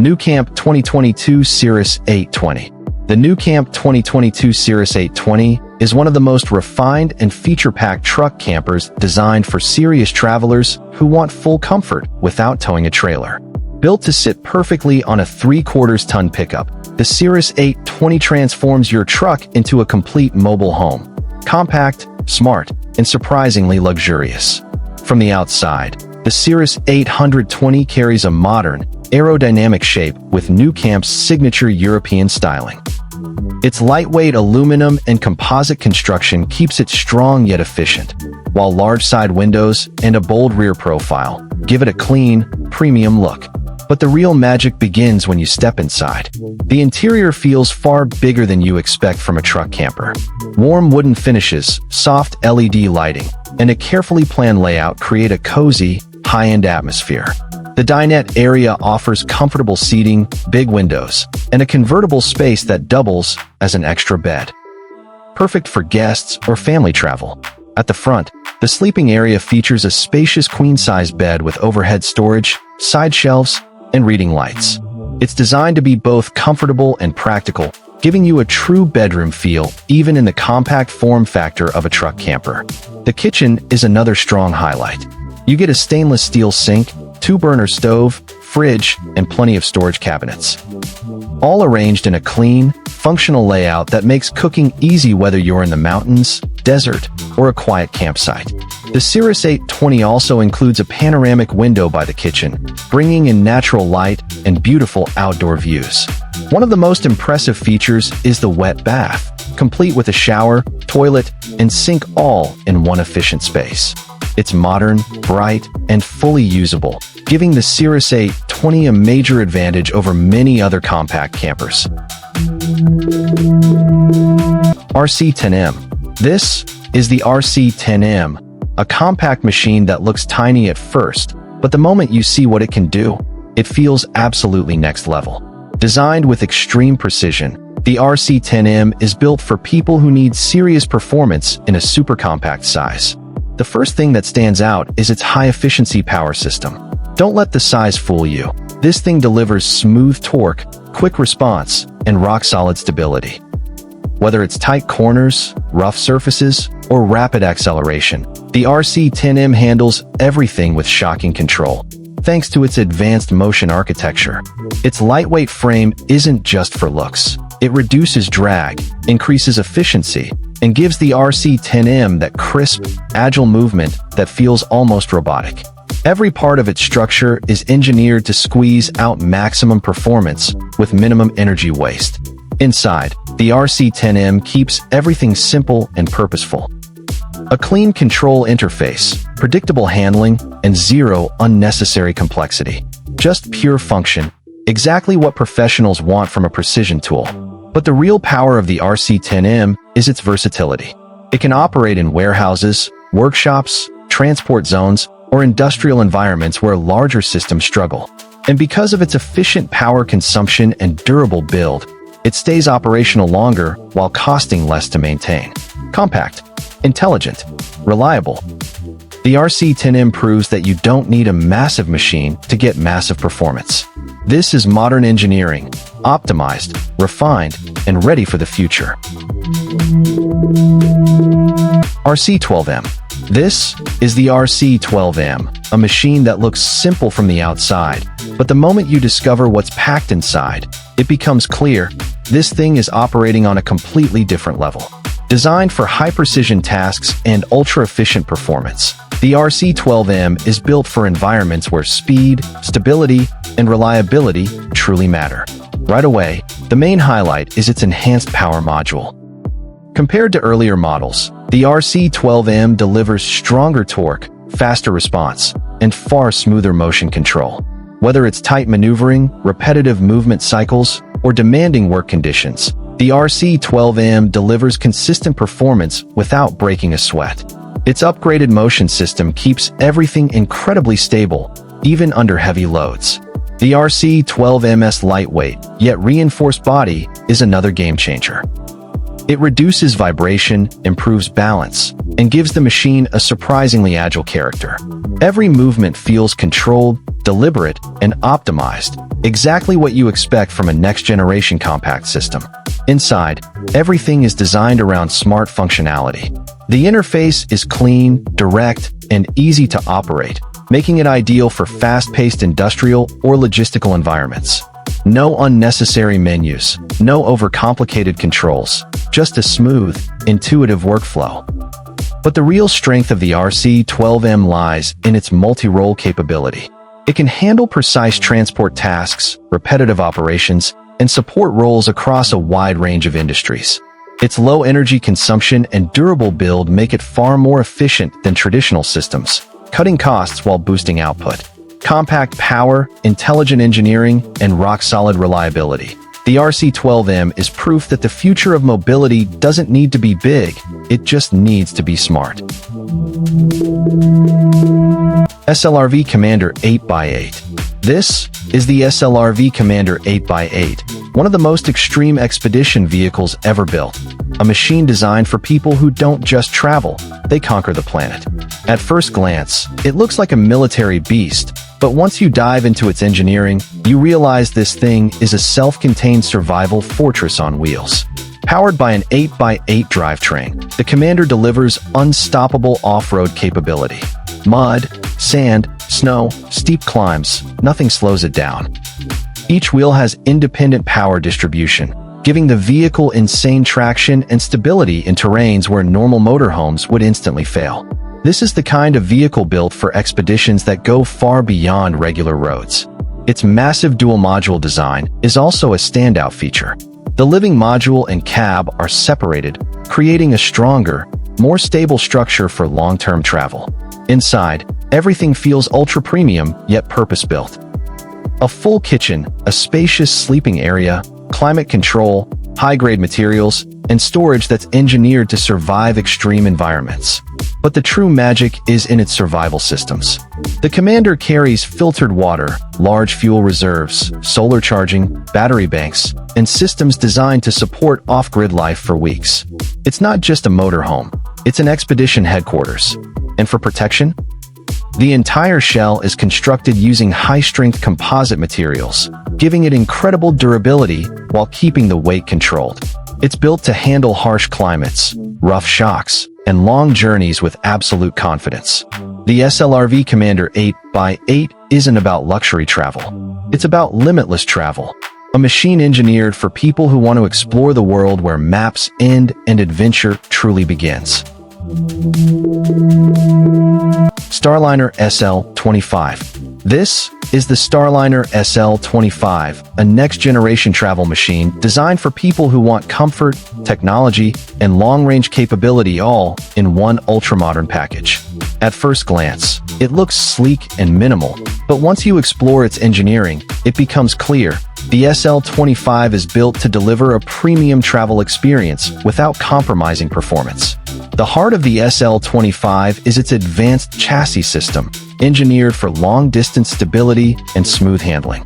new Camp 2022 Cirrus 820. The new Camp 2022 Cirrus 820 is one of the most refined and feature-packed truck campers designed for serious travelers who want full comfort without towing a trailer. Built to sit perfectly on a 3/4-ton pickup, the Cirrus 820 transforms your truck into a complete mobile home. Compact, smart, and surprisingly luxurious. From the outside, the Cirrus 820 carries a modern, aerodynamic shape with new Camp's signature European styling. Its lightweight aluminum and composite construction keeps it strong yet efficient, while large side windows and a bold rear profile give it a clean, premium look. But the real magic begins when you step inside. The interior feels far bigger than you expect from a truck camper. Warm wooden finishes, soft LED lighting, and a carefully planned layout create a cozy, high-end atmosphere. The dinette area offers comfortable seating, big windows, and a convertible space that doubles as an extra bed. Perfect for guests or family travel. At the front, the sleeping area features a spacious queen-size bed with overhead storage, side shelves, and reading lights. It's designed to be both comfortable and practical, giving you a true bedroom feel even in the compact form factor of a truck camper. The kitchen is another strong highlight. You get a stainless steel sink, 2-burner stove, fridge, and plenty of storage cabinets. All arranged in a clean, functional layout that makes cooking easy whether you're in the mountains, desert, or a quiet campsite. The Cirrus 820 also includes a panoramic window by the kitchen, bringing in natural light and beautiful outdoor views. One of the most impressive features is the wet bath, complete with a shower, toilet, and sink all in one efficient space. It's modern, bright, and fully usable, giving the Cirrus 820 a major advantage over many other compact campers. RC10M. This is the RC10M, a compact machine that looks tiny at first, but the moment you see what it can do, it feels absolutely next level. Designed with extreme precision, the RC10M is built for people who need serious performance in a super compact size. The first thing that stands out is its high-efficiency power system. Don't let the size fool you. This thing delivers smooth torque, quick response, and rock-solid stability. Whether it's tight corners, rough surfaces, or rapid acceleration, the RC10M handles everything with shocking control, thanks to its advanced motion architecture. Its lightweight frame isn't just for looks. It reduces drag, increases efficiency, and gives the RC10M that crisp, agile movement that feels almost robotic. Every part of its structure is engineered to squeeze out maximum performance with minimum energy waste. Inside, the RC10M keeps everything simple and purposeful. A clean control interface, predictable handling, and zero unnecessary complexity. Just pure function, exactly what professionals want from a precision tool. But the real power of the RC10M is its versatility. It can operate in warehouses, workshops, transport zones, or industrial environments where larger systems struggle. And because of its efficient power consumption and durable build, it stays operational longer while costing less to maintain. Compact, intelligent, reliable. The RC10M proves that you don't need a massive machine to get massive performance. This is modern engineering, optimized, refined, and ready for the future. RC12M. This is the RC12M, a machine that looks simple from the outside, but the moment you discover what's packed inside, it becomes clear this thing is operating on a completely different level. Designed for high-precision tasks and ultra-efficient performance, the RC12M is built for environments where speed, stability, and reliability truly matter. Right away, the main highlight is its enhanced power module. Compared to earlier models, the RC12M delivers stronger torque, faster response, and far smoother motion control. Whether it's tight maneuvering, repetitive movement cycles, or demanding work conditions, the RC12M delivers consistent performance without breaking a sweat. Its upgraded motion system keeps everything incredibly stable, even under heavy loads. The RC12M's lightweight, yet reinforced body is another game-changer. It reduces vibration, improves balance, and gives the machine a surprisingly agile character. Every movement feels controlled, deliberate, and optimized, exactly what you expect from a next-generation compact system. Inside, everything is designed around smart functionality. The interface is clean, direct, and easy to operate, making it ideal for fast-paced industrial or logistical environments. No unnecessary menus, no overcomplicated controls, just a smooth, intuitive workflow. But the real strength of the RC12M lies in its multi-role capability. It can handle precise transport tasks, repetitive operations, and support roles across a wide range of industries. Its low energy consumption and durable build make it far more efficient than traditional systems, cutting costs while boosting output. Compact power, intelligent engineering, and rock-solid reliability. The RC12M is proof that the future of mobility doesn't need to be big, it just needs to be smart. SLRV Commander 8x8. This is the SLRV Commander 8x8, one of the most extreme expedition vehicles ever built. A machine designed for people who don't just travel, they conquer the planet. At first glance, it looks like a military beast, but once you dive into its engineering, you realize this thing is a self-contained survival fortress on wheels. Powered by an 8x8 drivetrain, the Commander delivers unstoppable off-road capability. Mud, sand, snow, steep climbs, nothing slows it down. Each wheel has independent power distribution, giving the vehicle insane traction and stability in terrains where normal motorhomes would instantly fail. This is the kind of vehicle built for expeditions that go far beyond regular roads. Its massive dual-module design is also a standout feature. The living module and cab are separated, creating a stronger, more stable structure for long-term travel. Inside, everything feels ultra-premium yet purpose-built. A full kitchen, a spacious sleeping area, climate control, high-grade materials, and storage that's engineered to survive extreme environments. But the true magic is in its survival systems. The Commander carries filtered water, large fuel reserves, solar charging, battery banks, and systems designed to support off-grid life for weeks. It's not just a motorhome, it's an expedition headquarters. And for protection? The entire shell is constructed using high-strength composite materials, giving it incredible durability while keeping the weight controlled. It's built to handle harsh climates, rough shocks, and long journeys with absolute confidence. The SLRV Commander 8x8 isn't about luxury travel. It's about limitless travel. A machine engineered for people who want to explore the world where maps end and adventure truly begins. Starliner SL25. This is the Starliner SL25, a next-generation travel machine designed for people who want comfort, technology, and long-range capability all in one ultra-modern package. At first glance, it looks sleek and minimal, but once you explore its engineering, it becomes clear. The SL25 is built to deliver a premium travel experience without compromising performance. The heart of the SL25 is its advanced chassis system, engineered for long-distance stability and smooth handling.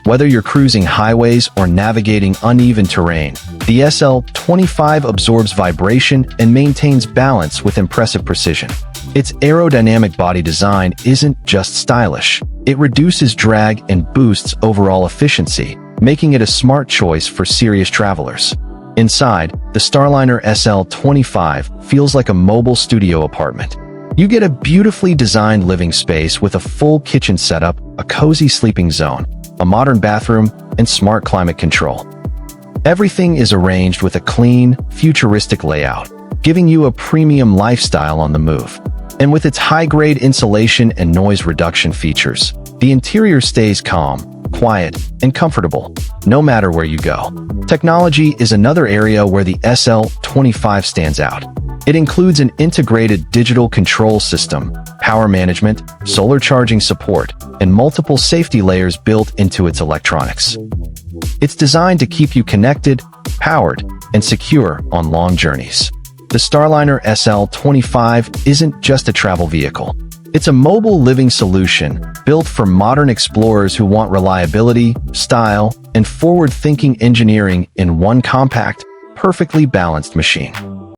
Whether you're cruising highways or navigating uneven terrain, the SL25 absorbs vibration and maintains balance with impressive precision. Its aerodynamic body design isn't just stylish. It reduces drag and boosts overall efficiency, making it a smart choice for serious travelers. Inside, the Starliner SL25 feels like a mobile studio apartment. You get a beautifully designed living space with a full kitchen setup, a cozy sleeping zone, a modern bathroom, and smart climate control. Everything is arranged with a clean, futuristic layout, giving you a premium lifestyle on the move. And with its high-grade insulation and noise reduction features, the interior stays calm, quiet, and comfortable, no matter where you go. Technology is another area where the SL25 stands out. It includes an integrated digital control system, power management, solar charging support, and multiple safety layers built into its electronics. It's designed to keep you connected, powered, and secure on long journeys. The Starliner SL25 isn't just a travel vehicle. It's a mobile living solution built for modern explorers who want reliability, style, and forward-thinking engineering in one compact, perfectly balanced machine.